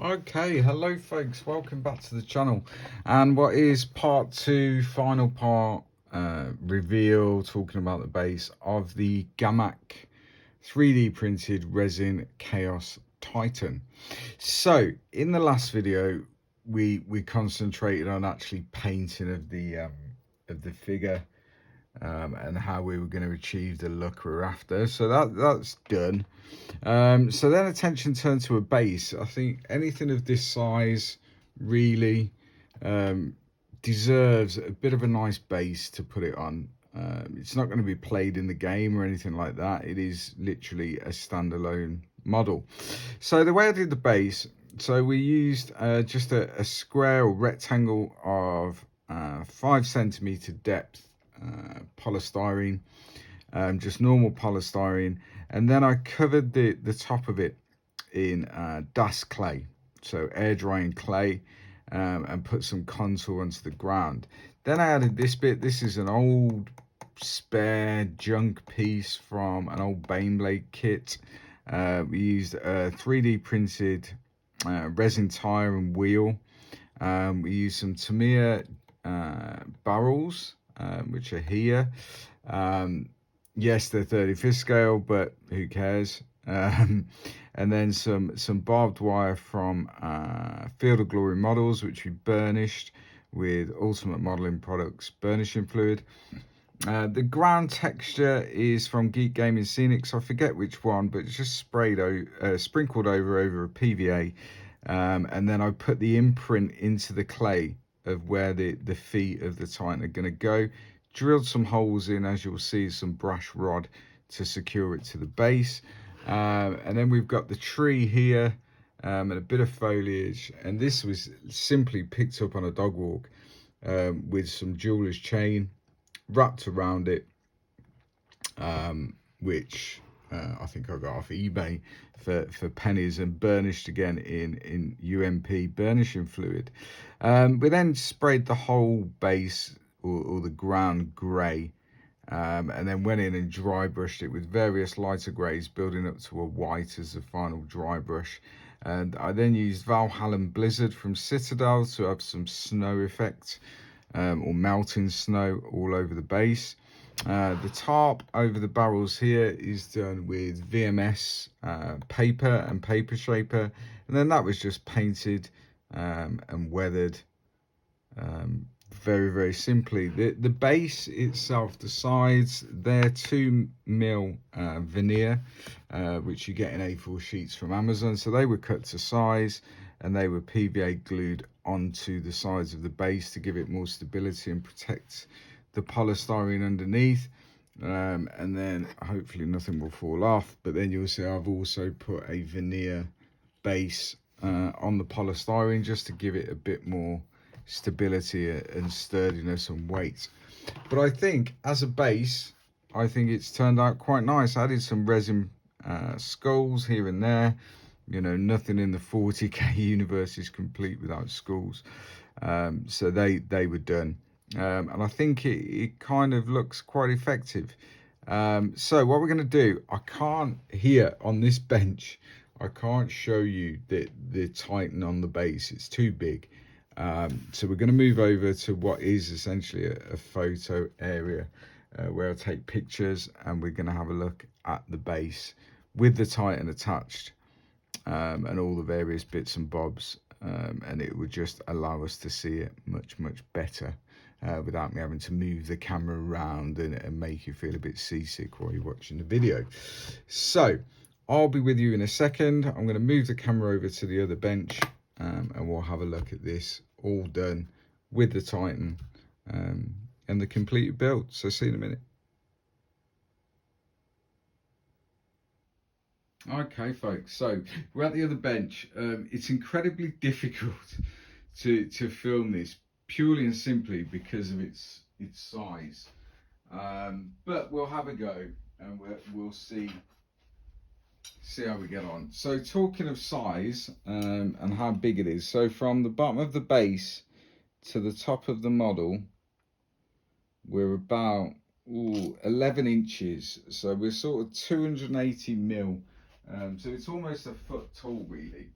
Okay, hello folks, welcome back to the channel, and what is part 2, final part, reveal, talking about the base of the Ghamak 3D printed resin Chaos Titan. So in the last video we concentrated on actually painting of the figure, and how we were going to achieve the look we're after. So that's done. So then attention turned to a base. I think anything of this size really deserves a bit of a nice base to put it on. It's not going to be played in the game or anything like that. It is literally a standalone model. So the way I did the base, so we used just a square or rectangle of 5 centimeter depth polystyrene, just normal polystyrene, and then I covered the top of it in DAS clay, so air drying clay, and put some contour onto the ground. Then I added this bit. This is an old spare junk piece from an old Beyblade kit. We used a 3D printed resin tire and wheel. We used some Tamiya barrels, which are here. Yes, they're 35th scale, but who cares? And then some barbed wire from Field of Glory models, which we burnished with Ultimate Modeling Products burnishing fluid. The ground texture is from Geek Gaming Scenics. I forget which one, but it's just sprinkled over a PVA. And then I put the imprint into the clay of where the feet of the Titan are going to go. Drilled some holes in, as you'll see, some brass rod to secure it to the base. And then we've got the tree here, and a bit of foliage. And this was simply picked up on a dog walk, with some jeweler's chain wrapped around it, which I think I got off eBay for pennies, and burnished again in UMP burnishing fluid. We then sprayed the whole base or the ground grey, and then went in and dry brushed it with various lighter greys, building up to a white as the final dry brush. And I then used Valhalla Blizzard from Citadel to have some snow effect, or melting snow all over the base. The tarp over the barrels here is done with VMS paper and paper shaper, and then that was just painted and weathered, very simply. The base itself, the sides, they're 2mm veneer, which you get in A4 sheets from Amazon. So they were cut to size, and they were PVA glued onto the sides of the base to give it more stability and protect the polystyrene underneath. And then hopefully nothing will fall off. But then you'll see I've also put a veneer base on the polystyrene, just to give it a bit more stability and sturdiness and weight. But I think as a base, I think it's turned out quite nice. I added some resin skulls here and there. You know, nothing in the 40k universe is complete without skulls. So they were done, and I think it kind of looks quite effective. So what we're going to do, I can't here on this bench, I can't show you the Titan on the base, it's too big. So we're going to move over to what is essentially a photo area, where I'll take pictures, and we're going to have a look at the base with the Titan attached, and all the various bits and bobs, and it would just allow us to see it much better, without me having to move the camera around and make you feel a bit seasick while you're watching the video. So I'll be with you in a second. I'm going to move the camera over to the other bench, and we'll have a look at this all done with the Titan, and the completed build. So see you in a minute. Okay folks, so we're at the other bench. It's incredibly difficult to film this, purely and simply because of its size, but we'll have a go, and we'll see how we get on. So talking of size, and how big it is, so from the bottom of the base to the top of the model, we're about 11 inches, so we're sort of 280 mil. So it's almost a foot tall really.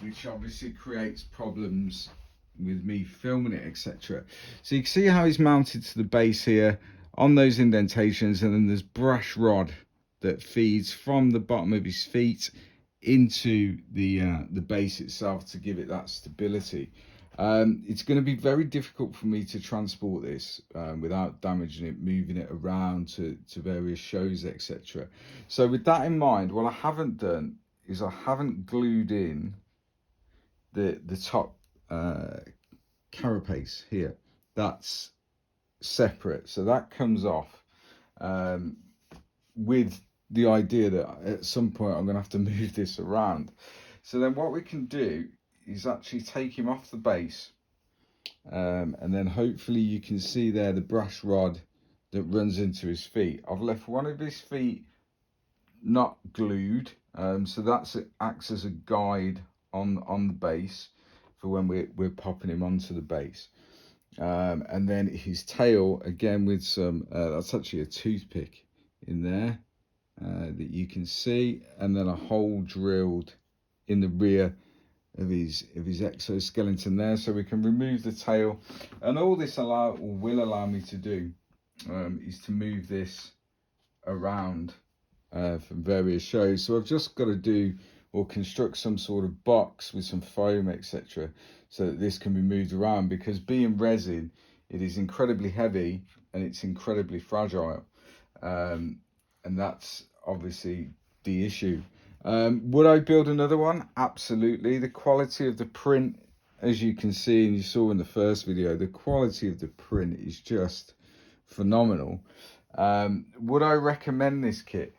which obviously creates problems with me filming it, etc. So you can see how he's mounted to the base here on those indentations, and then there's brush rod that feeds from the bottom of his feet into the base itself to give it that stability. It's going to be very difficult for me to transport this without damaging it, moving it around to various shows, etc. So with that in mind, what I haven't done is I haven't glued in the top carapace here. That's separate, so that comes off with the idea that at some point I'm going to have to move this around. So then what we can do is actually take him off the base, and then hopefully you can see there the brush rod that runs into his feet. I've left one of his feet not glued, so that acts as a guide on the base for when we're popping him onto the base. And then his tail, again with some that's actually a toothpick in there that you can see, and then a hole drilled in the rear of his exoskeleton there, so we can remove the tail. And all this will allow me to do is to move this around from various shows. So I've just got to do or construct some sort of box with some foam, etc., so that this can be moved around, because being resin, it is incredibly heavy and it's incredibly fragile, and that's obviously the issue. Would I build another one? Absolutely. The quality of the print, as you can see and you saw in the first video, the quality of the print is just phenomenal. Would I recommend this kit?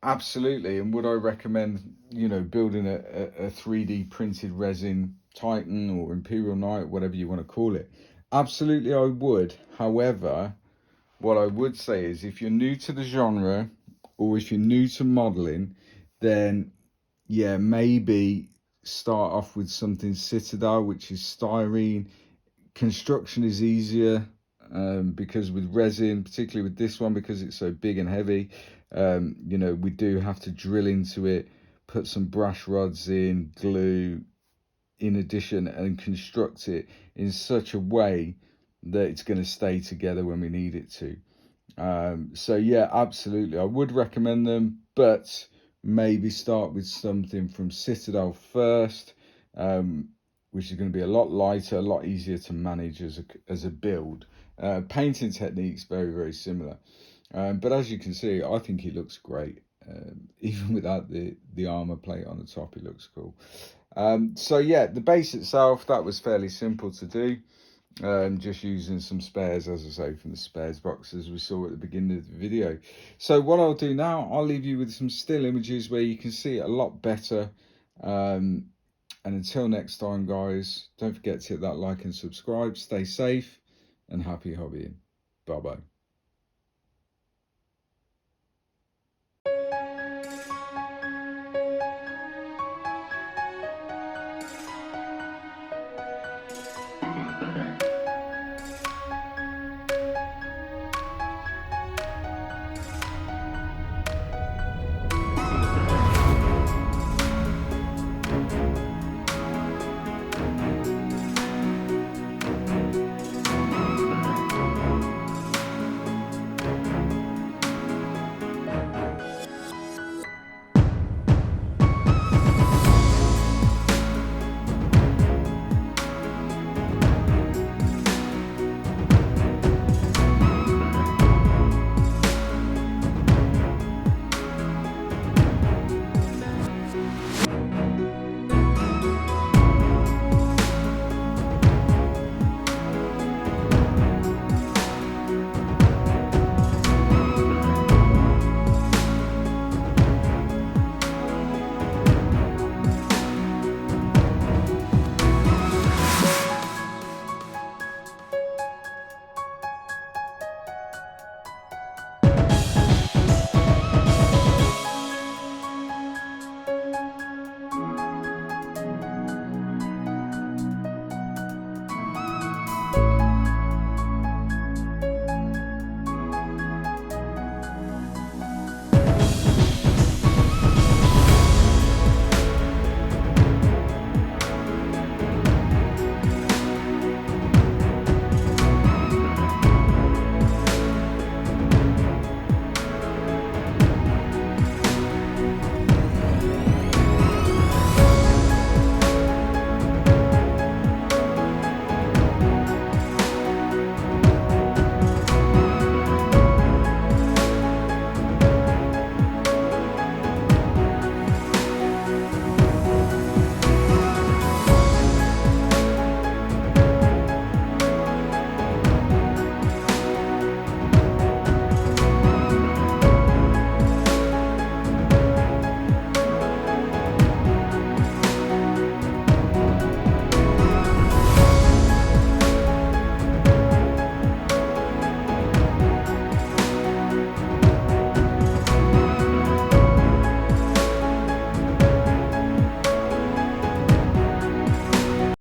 Absolutely. And would I recommend, you know, building a 3D printed resin Titan or Imperial Knight, whatever you want to call it? Absolutely, I would. However, what I would say is, if you're new to the genre or if you're new to modeling, then yeah, maybe start off with something Citadel, which is styrene. Construction is easier, because with resin, particularly with this one, because it's so big and heavy, you know, we do have to drill into it, put some brush rods in, glue in addition, and construct it in such a way that it's going to stay together when we need it to. So yeah, absolutely, I would recommend them, but maybe start with something from Citadel first, which is going to be a lot lighter, a lot easier to manage as a build. Painting techniques very similar, but as you can see, I think he looks great. Even without the armor plate on the top, it looks cool. So yeah, the base itself, that was fairly simple to do. Just using some spares, as I say, from the spares box, as we saw at the beginning of the video. So what I'll do now, I'll leave you with some still images where you can see it a lot better. And until next time, guys, don't forget to hit that like and subscribe. Stay safe and happy hobbying. Bye bye.